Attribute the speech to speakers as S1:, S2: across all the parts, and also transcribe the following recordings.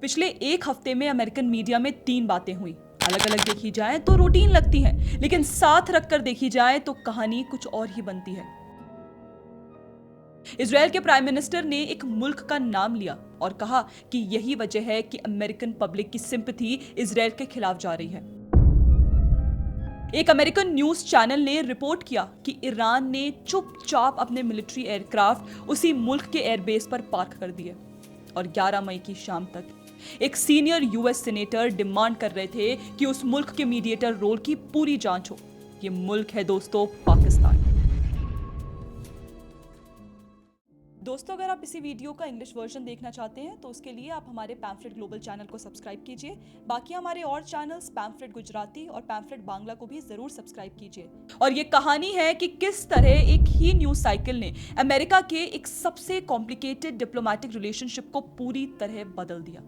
S1: पिछले एक हफ्ते में अमेरिकन मीडिया में 3 बातें हुई। अलग अलग देखी जाए तो रूटीन लगती है, लेकिन साथ रखकर देखी जाए तो कहानी कुछ और ही बनती है। इजराइल के प्राइम मिनिस्टर ने एक मुल्क का नाम लिया और कहा कि यही वजह है कि अमेरिकन पब्लिक की सिंपैथी इजराइल के खिलाफ जा रही है। एक अमेरिकन न्यूज चैनल ने रिपोर्ट किया कि ईरान ने चुपचाप अपने मिलिट्री एयरक्राफ्ट उसी मुल्क के एयरबेस पर पार्क कर दिए और 11 मई की शाम तक एक सीनियर यूएस सीनेटर डिमांड कर रहे थे कि उस मुल्क के मीडिएटर रोल की पूरी जांच हो। ये मुल्क है दोस्तों पाकिस्तान। दोस्तों, अगर आप इसी वीडियो का इंग्लिश वर्जन देखना चाहते हैं तो उसके लिए आप हमारे पैम्फलेट ग्लोबल चैनल को सब्सक्राइब कीजिए। बाकी हमारे और चैनल्स पैम्फलेट गुजराती और पैम्फलेट बांग्ला को भी जरूर सब्सक्राइब कीजिए। और ये कहानी है कि किस तरह एक ही न्यूज साइकिल ने अमेरिका के एक सबसे कॉम्प्लिकेटेड डिप्लोमेटिक रिलेशनशिप को पूरी तरह बदल दिया।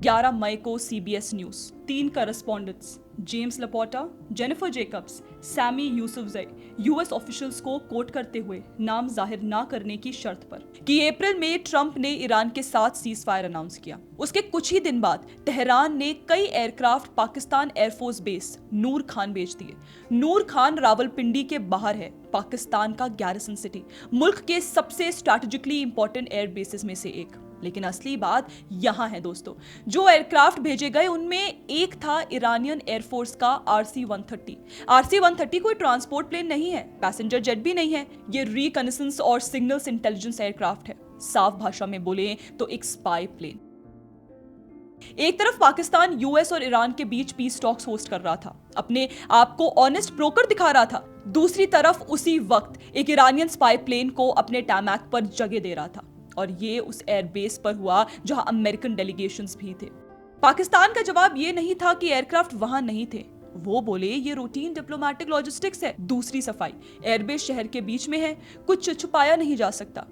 S1: 11 मई को CBS News 3 correspondents James LaPorta, Jennifer Jacobs, Sami Yousafzai US officials को कोट करते हुए नाम जाहिर ना करने की शर्त पर कि अप्रैल में ट्रंप ने ईरान के साथ सीज फायर अनाउंस किया। उसके कुछ ही दिन बाद तेहरान ने कई एयरक्राफ्ट पाकिस्तान एयरफोर्स बेस नूर खान भेज दिए। नूर खान रावलपिंडी के बाहर है, पाकिस्तान का गैरिसन सिटी, मुल्क के सबसे स्ट्रैटेजिकली इंपॉर्टेंट एयर बेसिस में से एक। लेकिन असली बात यहां है दोस्तों, जो एयरक्राफ्ट भेजे गए उनमें एक था ईरानियन एयरफोर्स का RC-130। RC-130 कोई ट्रांसपोर्ट प्लेन नहीं है, पैसेंजर जेट भी नहीं है, ये रिकनेसेंस और सिग्नल्स इंटेलिजेंस एयरक्राफ्ट है। साफ भाषा में बोले तो एक स्पाई प्लेन। एक तरफ पाकिस्तान यूएस और ईरान के बीच पीस टॉक्स होस्ट कर रहा था, अपने आप को ऑनेस्ट ब्रोकर दिखा रहा था। दूसरी तरफ उसी वक्त एक ईरानियन स्पाई प्लेन को अपने टैमैक पर जगह दे रहा था और ये उस एयरबेस पर हुआ जहां अमेरिकन डेलीगेशंस भी थे। पाकिस्तान का जवाब ये नहीं था कि एयरक्राफ्ट वहां नहीं थे, वो बोले ये रूटीन डिप्लोमेटिक लॉजिस्टिक्स है। दूसरी सफाई, एयरबेस शहर के बीच में है, कुछ छुपाया नहीं जा सकता।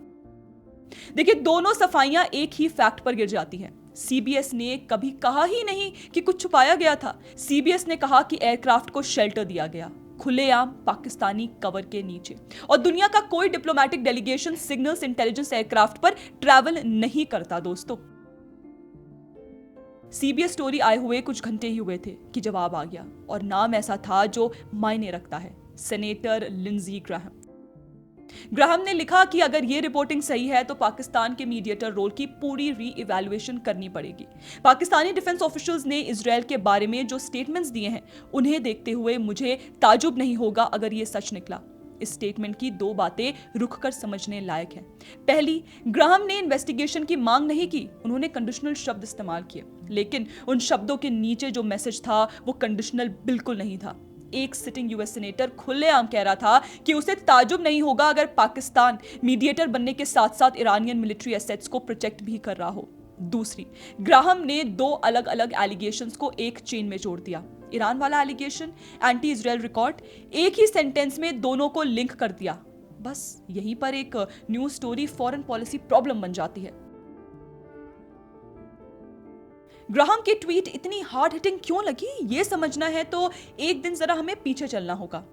S1: देखिए, दोनों सफाइयां एक ही फैक्ट पर गिर जाती हैं। सीबीएस ने कभी कहा ही नहीं कि कुछ छुपाया गया था। सीबीएस ने कहा कि एयरक्राफ्ट को शेल्टर दिया गया, खुलेआम पाकिस्तानी कवर के नीचे, और दुनिया का कोई diplomatic delegation signals intelligence aircraft पर ट्रैवल नहीं करता। दोस्तों, सीबीएस स्टोरी आए हुए कुछ घंटे ही हुए थे कि जवाब आ गया, और नाम ऐसा था जो मायने रखता है, सेनेटर लिंडजी ग्राहम। ग्राहम ने लिखा कि अगर ये रिपोर्टिंग सही है तो पाकिस्तान के मीडिएटर रोल की पूरी री-इवैल्यूएशन करनी पड़ेगी। पाकिस्तानी डिफेंस ऑफिशियल्स ने इजराइल के बारे में जो स्टेटमेंट्स दिए हैं उन्हें देखते हुए मुझे ताजुब नहीं होगा अगर ये सच निकला। इस स्टेटमेंट की 2 बातें रुककर समझने लायक हैं। पहली, ग्राहम ने इन्वेस्टिगेशन की मांग नहीं की, उन्होंने कंडीशनल शब्द इस्तेमाल किए, लेकिन उन शब्दों के नीचे जो मैसेज था वो कंडीशनल बिल्कुल नहीं था। एक सिटिंग यूएस सीनेटर खुलेआम कह रहा था कि उसे ताजुब नहीं होगा अगर पाकिस्तान मीडिएटर बनने के साथ साथ ईरानियन मिलिट्री एसेट्स को प्रोटेक्ट भी कर रहा हो। दूसरी, ग्राहम ने 2 अलग अलग एलिगेशंस को एक चेन में जोड़ दिया। ईरान वाला एलिगेशन, एंटी इजराइल रिकॉर्ड, एक ही सेंटेंस में दोनों को लिंक कर दिया। बस यहीं पर एक news story foreign policy problem बन जाती है। ग्राहम की ट्वीट इतनी हार्ड हिटिंग क्यों लगी, ये समझना है तो एक दिन जरा हमें पीछे चलना होगा।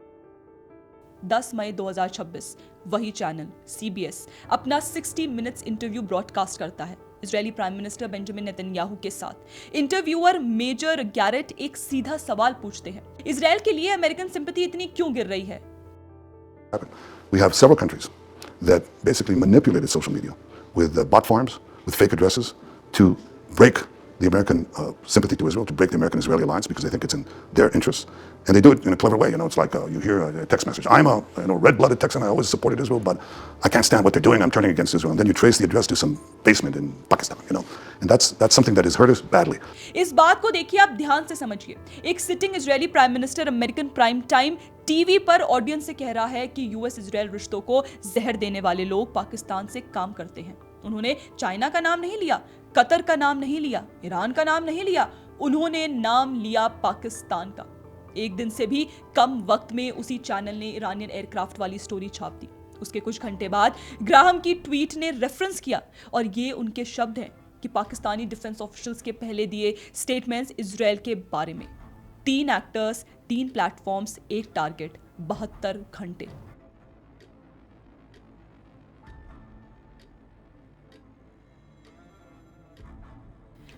S1: 10 मई 2026 वही चैनल सीबीएस अपना 60 मिनट्स इंटरव्यू ब्रॉडकास्ट करता है Israeli prime minister Benjamin Netanyahu के साथ। इंटरव्यूअर मेजर गैरेट एक सीधा सवाल पूछते हैं, इजराइल के लिए अमेरिकन सिंपैथी इतनी क्यों गिर रही है?
S2: We have several countries that basically manipulated social media with bot farms, with fake addresses to break the American sympathy to Israel, to break the American-Israeli alliance because they think it's in their interests. And they do it in a clever way. It's like you hear a text message. I'm a red-blooded Texan. I always supported Israel, but I can't stand what they're doing. I'm turning against Israel. And then you trace the address to some basement in Pakistan, And that's something that has hurt us badly.
S1: इस बात को देखिए, आप ध्यान से समझिए। एक sitting Israeli prime minister American prime time TV पर ऑडियंस से कह रहा है कि यूएस इजरायल रिश्तों को जहर देने वाले लोग पाकिस्तान से काम करते हैं। उन्होंने चाइना का नाम नहीं लिया, कतर का नाम नहीं लिया, ईरान का नाम नहीं लिया, उन्होंने नाम लिया पाकिस्तान का। एक दिन से भी कम वक्त में उसी चैनल ने ईरानियन एयरक्राफ्ट वाली स्टोरी छाप दी। उसके कुछ घंटे बाद ग्राहम की ट्वीट ने रेफरेंस किया, और ये उनके शब्द हैं कि पाकिस्तानी डिफेंस ऑफिशियल्स के पहले दिए स्टेटमेंट्स इजराइल के बारे में। 3 एक्टर्स, 3 प्लेटफॉर्म्स, एक टारगेट, 72 घंटे।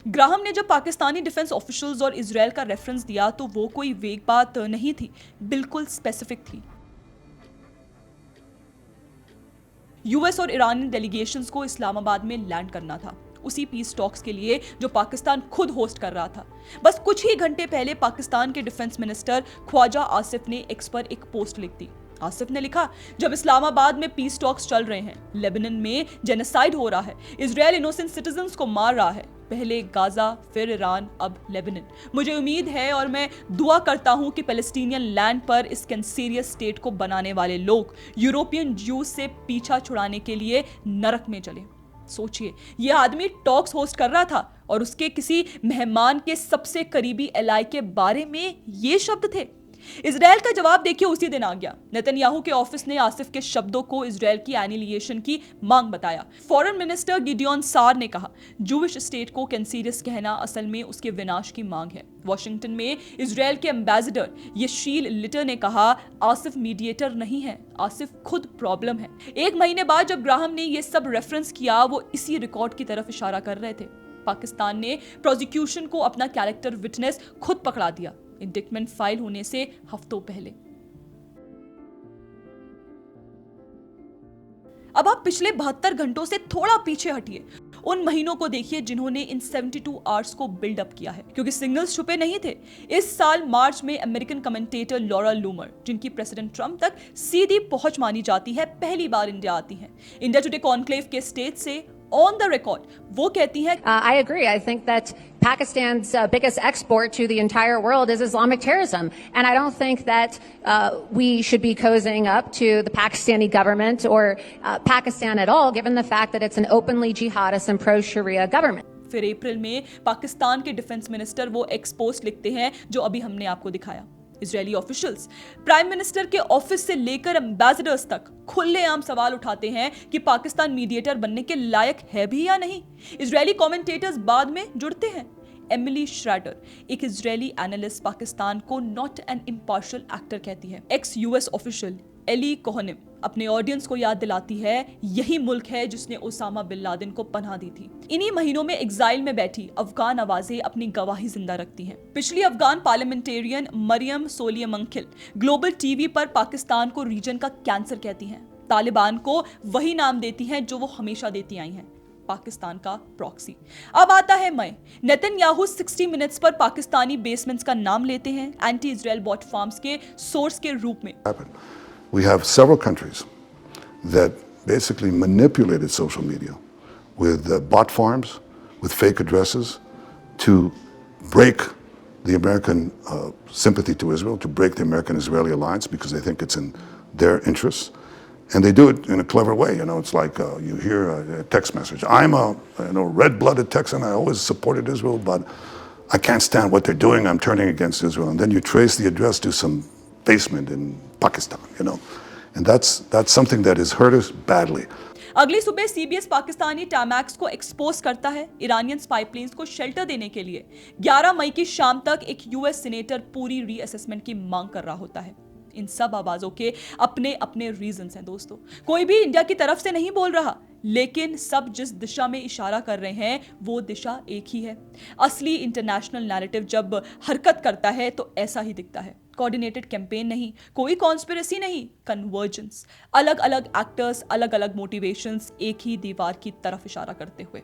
S1: ग्राहम ने जब पाकिस्तानी डिफेंस ऑफिशियल्स और इजराइल का रेफरेंस दिया तो वो कोई वेग बात नहीं थी, बिल्कुल स्पेसिफिक थी। यूएस और ईरानी डेलीगेशंस को इस्लामाबाद में लैंड करना था, उसी पीस टॉक्स के लिए जो पाकिस्तान खुद होस्ट कर रहा था। बस कुछ ही घंटे पहले पाकिस्तान के डिफेंस मिनिस्टर ख्वाजा आसिफ ने एक्स पर एक पोस्ट लिख दी। आसिफ ने लिखा, जब इस्लामाबाद में पीस टॉक्स चल रहे हैं, लेबनान में जेनोसाइड हो रहा है, इजराइल इनोसेंट सिटीजन्स को मार रहा है, पहले गाजा, फिर ईरान, अब लेबनान। मुझे उम्मीद है और मैं दुआ करता हूं कि पैलेस्टीनियन लैंड पर इस कैंसेरियस स्टेट को बनाने वाले लोग यूरोपियन ज्यूज से पीछा छुड़ाने के लिए नरक में चले। सोचिए, यह आदमी टॉक्स होस्ट कर रहा था और उसके किसी मेहमान के सबसे करीबी एलाई के बारे में ये शब्द थे। इजराइल का जवाब देखिए उसी दिन आ गया। नेतन्याहू के ऑफिस ने आसिफ के शब्दों को इजराइल की एनिलिएशन की मांग बताया। फॉरेन मिनिस्टर गिडियन सार ने कहा, जूविश स्टेट को कैंसीरियस कहना असल में उसके विनाश की मांग है। वॉशिंगटन में इजराइल के एम्बेसडर यशील लिटर ने कहा, आसिफ मीडिएटर नहीं है, आसिफ खुद प्रॉब्लम है। एक महीने बाद जब ग्राहम ने यह सब रेफरेंस किया, वो इसी रिकॉर्ड की तरफ इशारा कर रहे थे। पाकिस्तान ने प्रोसिक्यूशन को अपना कैरेक्टर विटनेस खुद पकड़ा दिया, इंडिक्टमेंट फाइल होने से हफ्तों पहले। अब आप पिछले 72 घंटों से थोड़ा पीछे हटिए, उन महीनों को देखिए जिन्होंने इन 72 आवर्स को बिल्डअप किया है, क्योंकि सिग्नल्स छुपे नहीं थे। इस साल मार्च में अमेरिकन कमेंटेटर लॉरा लूमर, जिनकी प्रेसिडेंट ट्रंप तक सीधी पहुंच मानी जाती है, पहली बार इंडिया आती हैं। इंडिया टुडे कॉन्क्लेव के स्टेज से ऑन द रिकॉर्ड वो कहती हैं,
S3: I agree. I think that Pakistan's biggest export to the entire world is Islamic terrorism. And I don't think that we should be cozying up to the Pakistani government or Pakistan at all, given the fact that it's an openly jihadist and pro-Sharia government.
S1: फिर अप्रैल में पाकिस्तान के defence minister वो ex post लिखते हैं जो अभी हमने आपको दिखाया। इजरायली ऑफिशियल्स प्राइम मिनिस्टर के ऑफिस से लेकर एम्बेसडर्स तक खुलेआम सवाल उठाते हैं कि पाकिस्तान मीडिएटर बनने के लायक है भी या नहीं। इजरायली कमेंटेटर्स बाद में जुड़ते हैं। एमिली श्रैडर, एक इजरायली एनालिस्ट, पाकिस्तान को नॉट एन इम्पार्शियल एक्टर कहती है। एक्स यूएस ऑफिशियल एली कोहनिम अपने ऑडियंस को याद दिलाती है, यही मुल्क है जिसने ओसामा बिन लादेन को पनाह दी थी। इन्हीं महीनों में एग्जाइल में बैठी अफगान आवाजें अपनी गवाही जिंदा रखती हैं। पिछली Afghan parliamentarian Maryam Solaimankhil global TV पर पाकिस्तान को रीजन का कैंसर कहती हैं। तालिबान को वही नाम देती हैं जो वो हमेशा देती आई हैं, पाकिस्तान का प्रॉक्सी। अब आता है मई। नेतन्याहू 60 मिनट्स पर पाकिस्तानी बेसमेंट्स का नाम लेते हैं एंटी इजराइल बॉट फार्म्स के सोर्स के रूप में।
S2: We have several countries that basically manipulated social media with bot farms, with fake addresses to break the American sympathy to Israel, to break the American-Israeli alliance because they think it's in their interests. And they do it in a clever way. You know, it's like you hear a text message. I'm a red-blooded Texan. I always supported Israel, but I can't stand what they're doing. I'm turning against Israel. And then you trace the address to some basement in Pakistan, you know, and that's something that has hurt us badly.
S1: अगली सुबह CBS Pakistani टैमैक्स को expose करता है। Iranian spy planes को shelter देने के लिए 11 मई की शाम तक एक यूएस सीनेटर पूरी रीअसेसमेंट की मांग कर रहा होता है। इन सब आवाजों के अपने अपने रीजंस हैं दोस्तों। कोई भी इंडिया की तरफ से नहीं बोल रहा, लेकिन सब जिस दिशा में इशारा कर रहे हैं वो दिशा एक ही है। असली इंटरनेशनल नैरेटिव जब हरकत करता है तो ऐसा ही दिखता है। कोऑर्डिनेटेड कैंपेन नहीं, कोई कॉन्स्पिरेसी नहीं, कन्वर्जेंस। अलग अलग एक्टर्स, अलग अलग मोटिवेशंस, एक ही दीवार की तरफ इशारा करते हुए।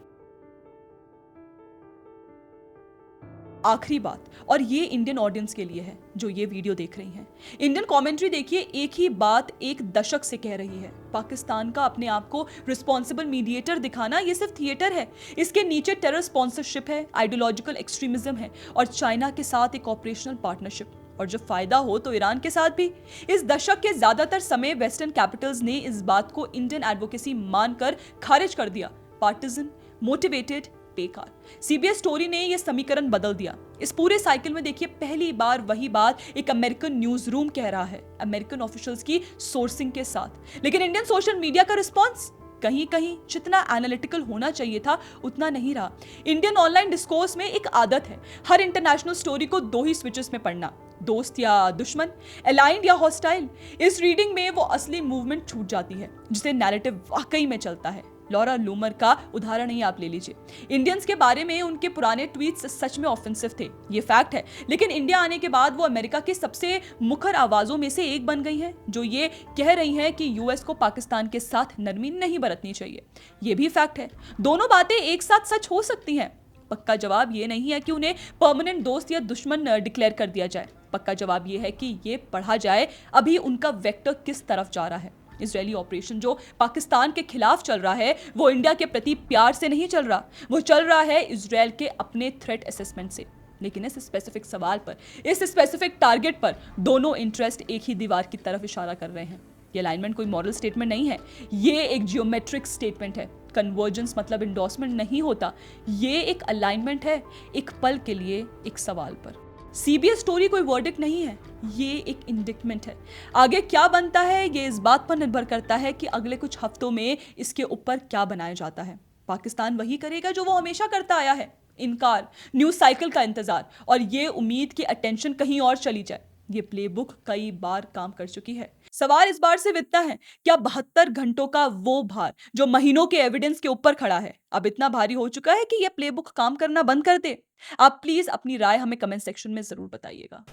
S1: आखिरी बात, और ये इंडियन ऑडियंस के लिए है जो ये वीडियो देख रही हैं। इंडियन कमेंट्री देखिए, एक ही बात एक दशक से कह रही है। पाकिस्तान का अपने आप को रिस्पॉन्सिबल मीडिएटर दिखाना ये सिर्फ थिएटर है। इसके नीचे टेरर स्पॉन्सरशिप है, आइडियोलॉजिकल एक्सट्रीमिज्म है और चाइना के साथ एक ऑपरेशनल पार्टनरशिप, और जब फायदा हो तो ईरान के साथ भी। इस दशक के ज्यादातर समय वेस्टर्न कैपिटल्स ने इस बात को इंडियन एडवोकेसी मानकर खारिज कर दिया। पार्टिजन, मोटिवेटेड, बेकार। सीबीएस स्टोरी ने यह समीकरण बदल दिया। इस पूरे साइकिल में देखिए, पहली बार वही बात एक अमेरिकन न्यूज रूम कह रहा है, अमेरिकन ऑफिशियल्स की सोर्सिंग के साथ। लेकिन इंडियन सोशल मीडिया का रिस्पॉन्स कहीं कहीं जितना एनालिटिकल होना चाहिए था उतना नहीं रहा। इंडियन ऑनलाइन डिस्कोर्स में एक आदत है हर इंटरनेशनल स्टोरी को दो ही स्विचेस में पढ़ना, दोस्त या दुश्मन, अलाइंड या हॉस्टाइल। इस रीडिंग में वो असली मूवमेंट छूट जाती है जिसे नैरेटिव वाकई में चलता है। लॉरा लूमर का उदाहरण ही आप ले लीजिए। इंडियंस के बारे में उनके पुराने ट्वीट्स सच में ऑफेंसिव थे, ये फैक्ट है, लेकिन इंडिया आने के बाद वो अमेरिका की सबसे मुखर आवाजों में से एक बन गई हैं, जो ये कह रही हैं कि यूएस को पाकिस्तान के साथ नरमी नहीं बरतनी चाहिए। ये भी फैक्ट है। दोनों बातें एक साथ सच हो सकती हैं। पक्का जवाब ये नहीं है कि उन्हें परमानेंट दोस्त या दुश्मन डिक्लेयर कर दिया जाए। पक्का जवाब ये है कि ये पढ़ा जाए अभी उनका वेक्टर किस तरफ जा रहा है। इजरायली ऑपरेशन जो पाकिस्तान के खिलाफ चल रहा है वो इंडिया के प्रति प्यार से नहीं चल रहा, वो चल रहा है इजरायल के अपने थ्रेट असेसमेंट से। लेकिन इस स्पेसिफिक सवाल पर, इस स्पेसिफिक टारगेट पर दोनों इंटरेस्ट एक ही दीवार की तरफ इशारा कर रहे हैं। ये अलाइनमेंट कोई मॉरल स्टेटमेंट नहीं है, ये एक जियोमेट्रिक स्टेटमेंट है। कन्वर्जेंस मतलब इंडोर्समेंट नहीं होता, ये एक अलाइनमेंट है, एक पल के लिए, एक सवाल पर। सीबीएस स्टोरी कोई वर्डिक्ट नहीं है, ये एक इंडिक्टमेंट है। आगे क्या बनता है ये इस बात पर निर्भर करता है कि अगले कुछ हफ्तों में इसके ऊपर क्या बनाया जाता है। पाकिस्तान वही करेगा जो वो हमेशा करता आया है, इनकार, न्यूज साइकिल का इंतजार और ये उम्मीद कि अटेंशन कहीं और चली जाए। ये प्लेबुक कई बार काम कर चुकी है। सवाल इस बार से इतना है, क्या 72 घंटों का वो भार जो महीनों के एविडेंस के ऊपर खड़ा है अब इतना भारी हो चुका है कि ये प्लेबुक काम करना बंद कर दे? आप प्लीज अपनी राय हमें कमेंट सेक्शन में जरूर बताइएगा।